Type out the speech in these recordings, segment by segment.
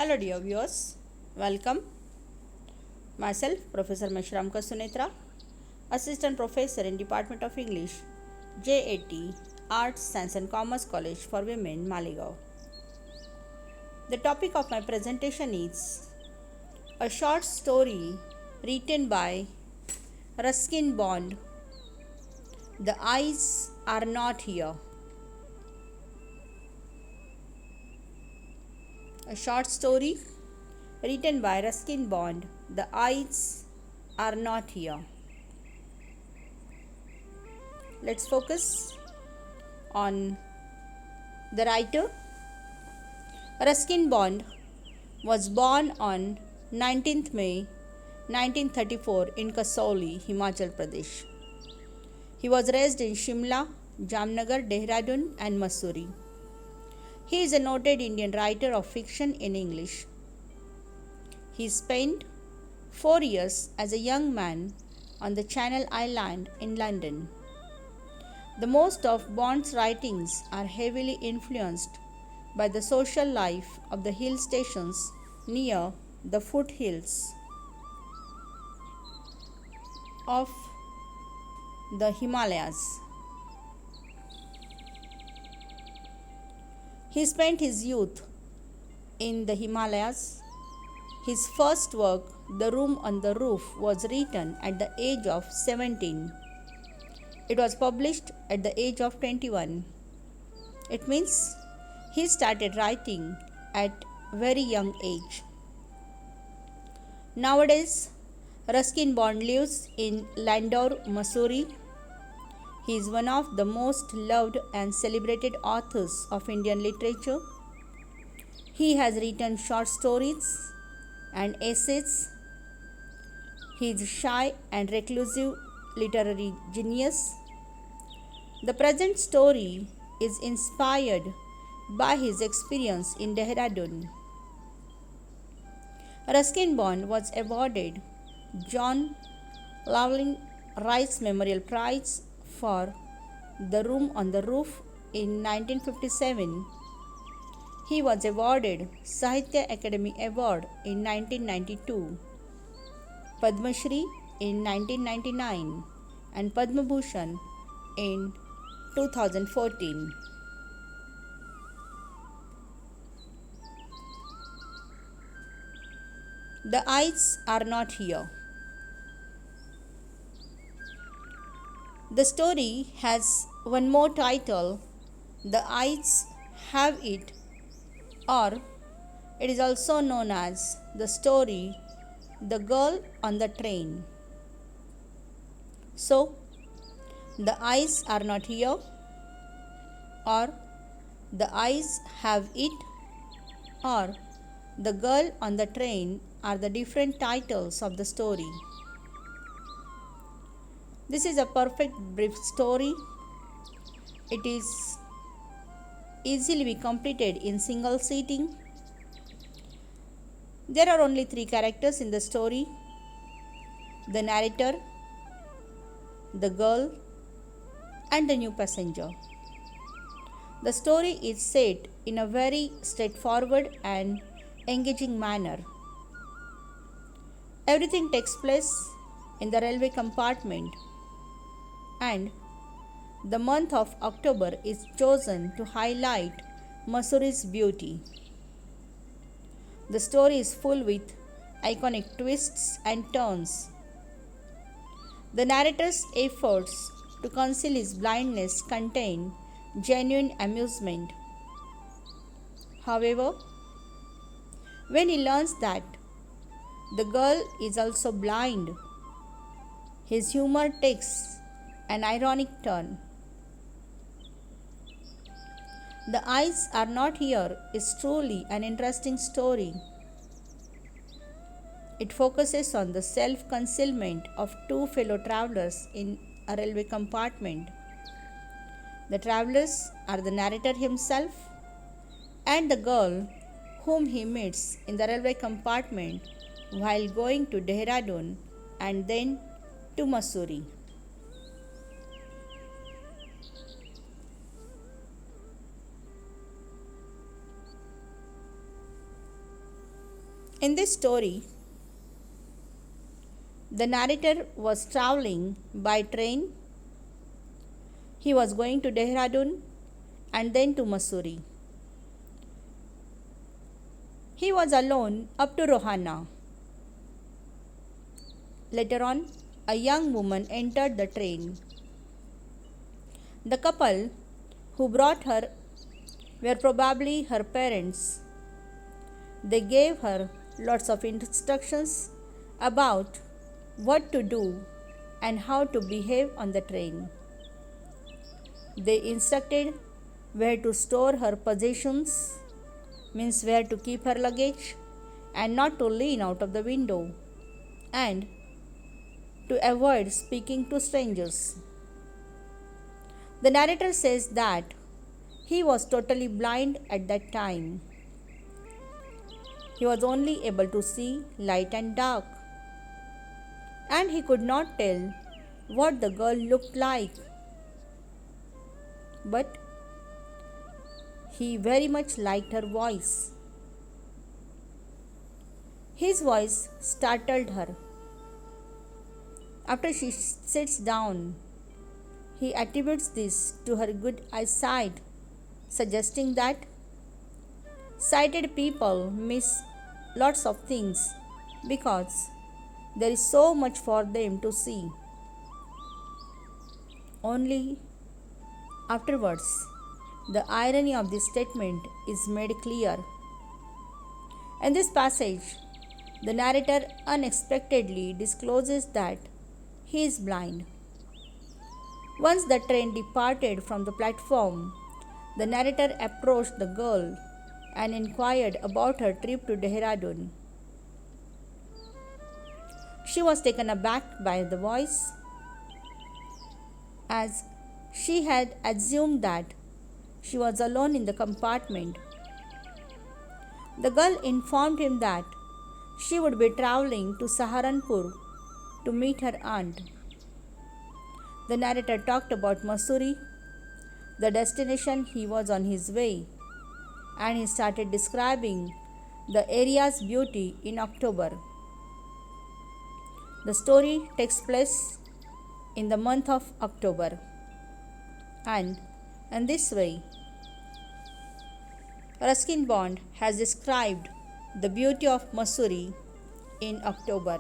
Hello dear viewers, welcome. Myself Professor Meshramka Sunetra, Assistant Professor in Department of English, JAT, Arts, Science and Commerce College for Women, Maligaon. The topic of my presentation is a short story written by Ruskin Bond, The Eyes Are Not Here. A short story written by Ruskin Bond, The Eyes Are Not Here. Let's focus on the writer. Ruskin Bond was born on 19th May 1934 in Mussoorie, Himachal Pradesh. He was raised in Shimla, Jamnagar, Dehradun and Mussoorie. He is a noted Indian writer of fiction in English. He spent 4 years as a young man on the Channel Island in London. The most of Bond's writings are heavily influenced by the social life of the hill stations near the foothills of the Himalayas. He spent his youth in the Himalayas. His first work, The Room on the Roof, was written at the age of 17. It was published at the age of 21. It means he started writing at very young age. Nowadays, Ruskin Bond lives in Landour, Mussoorie. He is one of the most loved and celebrated authors of Indian literature. He has written short stories and essays. He is shy and reclusive literary genius. The present story is inspired by his experience in Dehradun. Ruskin Bond was awarded John Llewellyn Rice Memorial Prize for The Room on the Roof in 1957. He was awarded Sahitya Academy Award in 1992, Padmasri in 1999 and Padma Bhushan in 2014. The Eyes Are Not Here. The story has one more title, The Eyes Have It, or it is also known as the story The Girl on the Train. So, The Eyes Are Not Here, or The Eyes Have It, or The Girl on the Train are the different titles of the story. This is a perfect brief story. It is easily be completed in single sitting. There are only 3 characters in the story: the narrator, the girl, and the new passenger. The story is set in a very straightforward and engaging manner. Everything takes place in the railway compartment, and the month of October is chosen to highlight Mussourie's beauty. The story is full with iconic twists and turns. The narrator's efforts to conceal his blindness contain genuine amusement. However, when he learns that the girl is also blind, his humor takes an ironic turn. The Eyes Are Not Here is truly an interesting story. It focuses on the self-concealment of 2 fellow travelers in a railway compartment. The travelers are the narrator himself and the girl whom he meets in the railway compartment while going to Dehradun and then to Mussoorie. In this story, the narrator was traveling by train. He was going to Dehradun and then to Mussoorie. He was alone up to Rohana. Later on, a young woman entered the train. The couple who brought her were probably her parents. They gave her lots of instructions about what to do and how to behave on the train. They instructed where to store her possessions, means where to keep her luggage, and not to lean out of the window, and to avoid speaking to strangers. The narrator says that he was totally blind at that time. He was only able to see light and dark, and he could not tell what the girl looked like. But he very much liked her voice. His voice startled her. After she sits down, he attributes this to her good eyesight, suggesting that sighted people miss lots of things because there is so much for them to see. Only afterwards, the irony of this statement is made clear. In this passage, the narrator unexpectedly discloses that he is blind. Once the train departed from the platform, the narrator approached the girl and inquired about her trip to Dehradun. She was taken aback by the voice, as she had assumed that she was alone in the compartment. The girl informed him that she would be traveling to Saharanpur to meet her aunt. The narrator talked about Mussoorie, the destination he was on his way, and he started describing the area's beauty in October. The story takes place in the month of October, and in this way, Ruskin Bond has described the beauty of Mussoorie in October.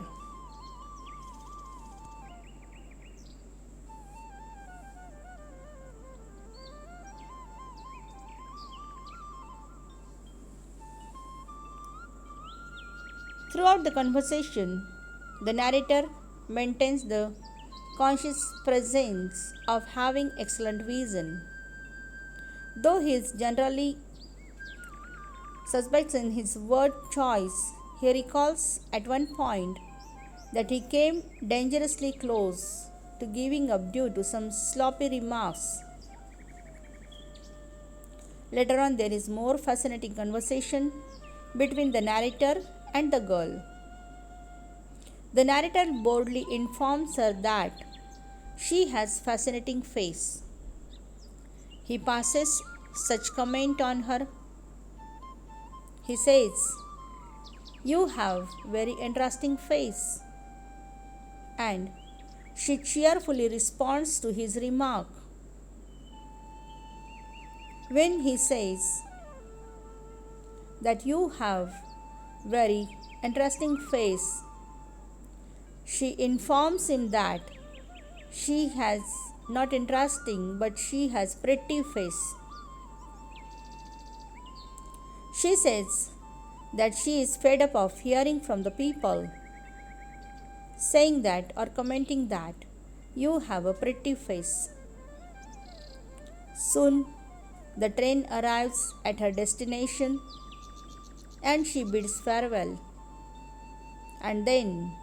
Throughout the conversation, the narrator maintains the conscious presence of having excellent vision. Though he is generally suspect in his word choice, he recalls at one point that he came dangerously close to giving up due to some sloppy remarks. Later on, there is more fascinating conversation between the narrator and the girl. The narrator boldly informs her that she has fascinating face. He passes such comment on her. He says, "You have very interesting face." And she cheerfully responds to his remark. When he says that you have very interesting face, she informs him that she has not interesting but she has pretty face. She says that she is fed up of hearing from the people saying that or commenting that you have a pretty face. Soon the train arrives at her destination and she bids farewell. And then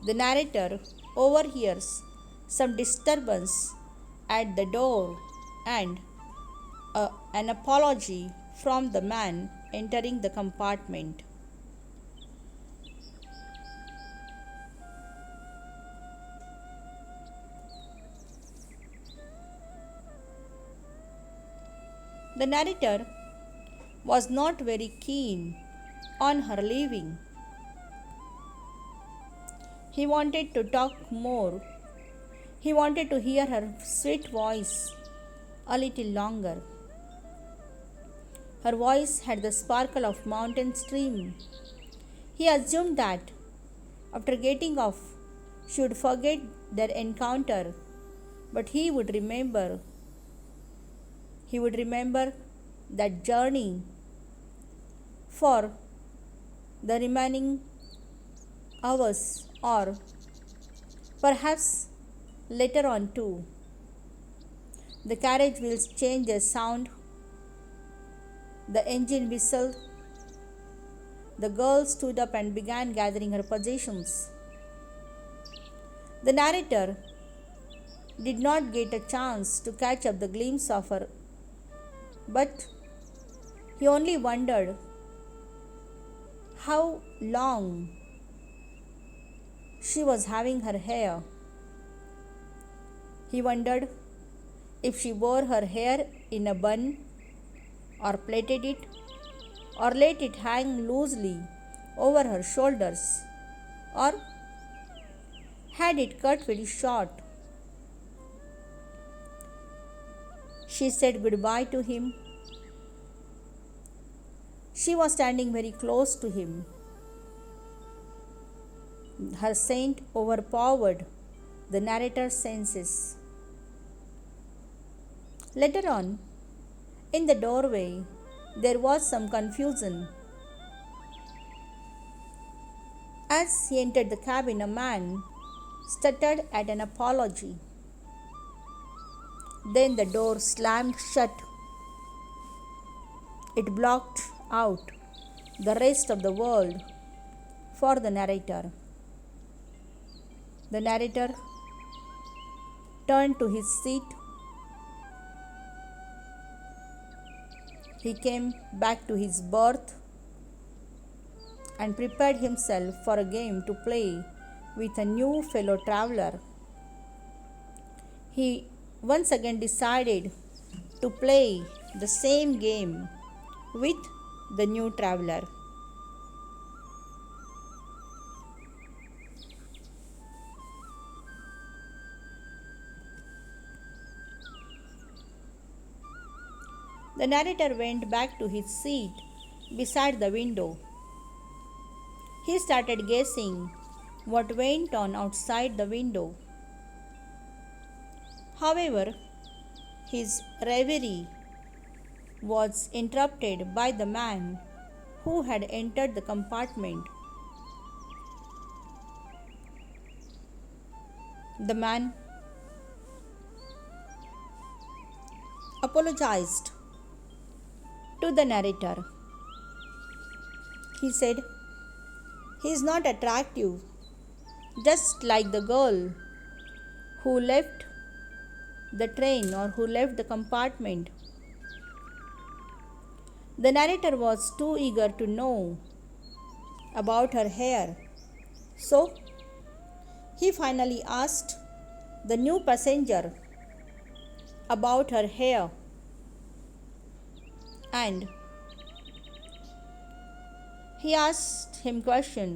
the narrator overhears some disturbance at the door and an apology from the man entering the compartment. The narrator was not very keen on her leaving, He wanted to talk more. He wanted to hear her sweet voice a little longer. Her voice had the sparkle of mountain stream. He assumed that after getting off, she would forget their encounter, but he would remember. He would remember that journey for the remaining hours, or perhaps later on too. The carriage wheels changed their sound, the engine whistled, the girl stood up and began gathering her possessions. The narrator did not get a chance to catch up the glimpse of her, but he only wondered how long she was having her hair. He wondered if she wore her hair in a bun, or plaited it, or let it hang loosely over her shoulders, or had it cut very short. She said goodbye to him. She was standing very close to him. Her scent overpowered the narrator's senses. Later on, in the doorway, there was some confusion. As he entered the cabin, a man stuttered at an apology. Then the door slammed shut. It blocked out the rest of the world for the narrator. The narrator turned to his seat. He came back to his berth and prepared himself for a game to play with a new fellow traveler. He once again decided to play the same game with the new traveler. The narrator went back to his seat beside the window. He started guessing what went on outside the window. However, his reverie was interrupted by the man who had entered the compartment. The man apologized to the narrator. He said, "He is not attractive, just like the girl who left the train or who left the compartment." The narrator was too eager to know about her hair, so he finally asked the new passenger about her hair, and he asked him question,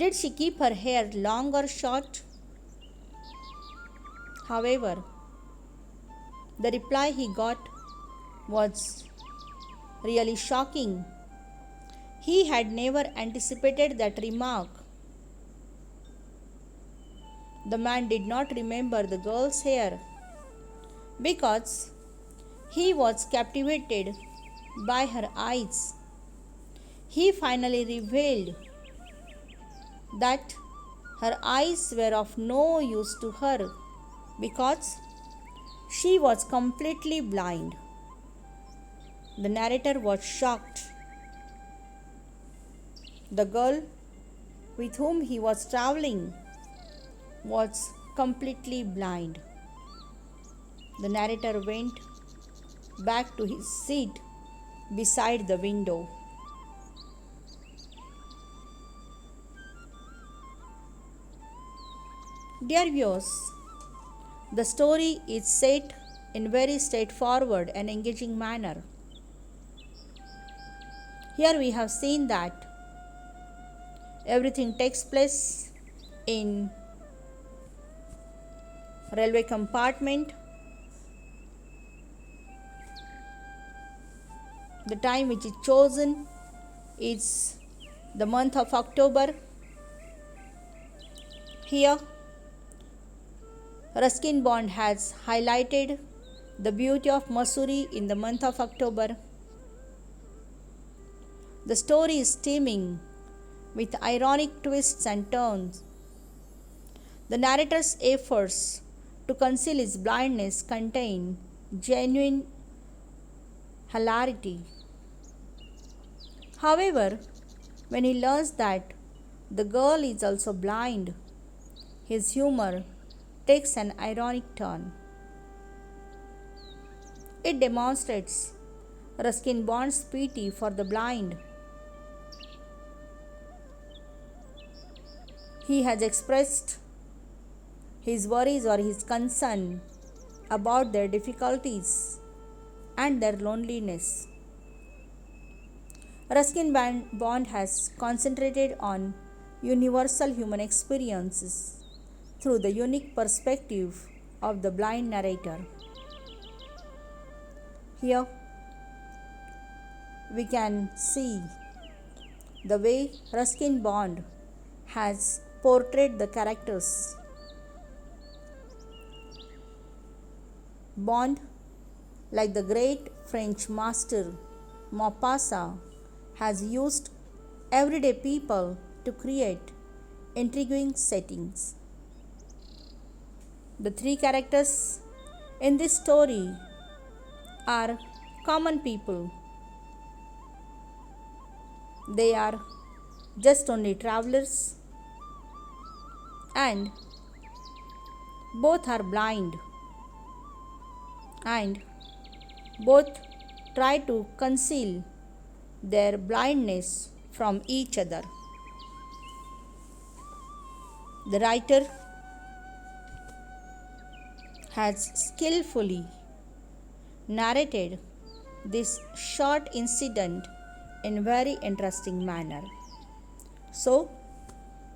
did she keep her hair long or short? However, the reply he got was really shocking. He had never anticipated that remark. The man did not remember the girl's hair because he was captivated by her eyes. He finally revealed that her eyes were of no use to her because she was completely blind. The narrator was shocked. The girl with whom he was traveling was completely blind. The narrator went back to his seat beside the window. Dear viewers, the story is set in very straightforward and engaging manner. Here we have seen that Everything takes place in railway compartment. The time which is chosen is the month of October. Here, Ruskin Bond has highlighted the beauty of Mussoorie in the month of October. The story is teeming with ironic twists and turns. The narrator's efforts to conceal his blindness contain genuine hilarity. However, when he learns that the girl is also blind, his humor takes an ironic turn. It demonstrates Ruskin Bond's pity for the blind. He has expressed his worries or his concern about their difficulties and their loneliness. Ruskin Bond has concentrated on universal human experiences through the unique perspective of the blind narrator. Here we can see the way Ruskin Bond has portrayed the characters. Bond, like the great French master Maupassant, has used everyday people to create intriguing settings. The three characters in this story are common people. They are just only travelers, and both are blind, and both try to conceal their blindness from each other. The writer has skillfully narrated this short incident in very interesting manner. So,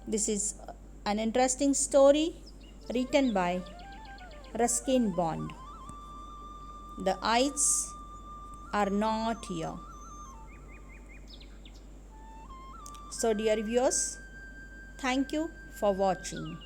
this is an interesting story written by Ruskin Bond. The eyes are not here. So, dear viewers, thank you for watching.